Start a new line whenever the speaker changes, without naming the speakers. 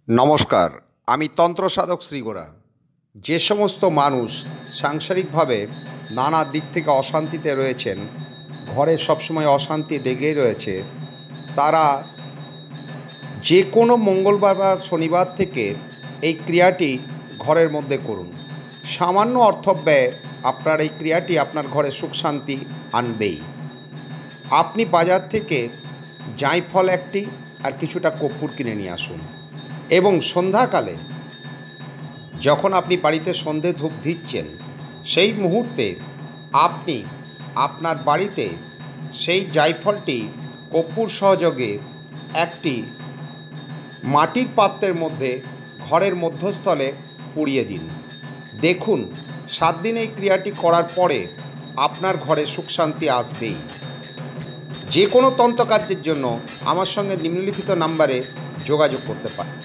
নমস্কার, আমি তন্ত্র সাধক শ্রীগোড়া। যে সমস্ত মানুষ সাংসারিকভাবে নানা দিক থেকে অশান্তিতে রয়েছেন, ঘরে সবসময় অশান্তি লেগেই রয়েছে, তারা যে কোনো মঙ্গলবার বা শনিবার থেকে এই ক্রিয়াটি ঘরের মধ্যে করুন। সামান্য অর্থব্যয়ে আপনার এই ক্রিয়াটি আপনার ঘরে সুখ শান্তি আনবেই। আপনি বাজার থেকে জাঁইফল একটি আর কিছুটা কর্পূর কিনে নিয়ে আসুন এবং সন্ধ্যাকালে যখন আপনি বাড়িতে সন্ধে ধূপ দিচ্ছেন, সেই মুহূর্তে আপনি আপনার বাড়িতে সেই জায়ফলটি কর্পূর সহযোগে একটি মাটির পাত্রের মধ্যে ঘরের মধ্যস্থলে পুড়িয়ে দিন। দেখুন, 7 দিন এই ক্রিয়াটি করার পরে আপনার ঘরে সুখ শান্তি আসবেই। যে কোনো তন্ত্রকার্যের জন্য আমার সঙ্গে নিম্নলিখিত নাম্বারে যোগাযোগ করতে পারেন।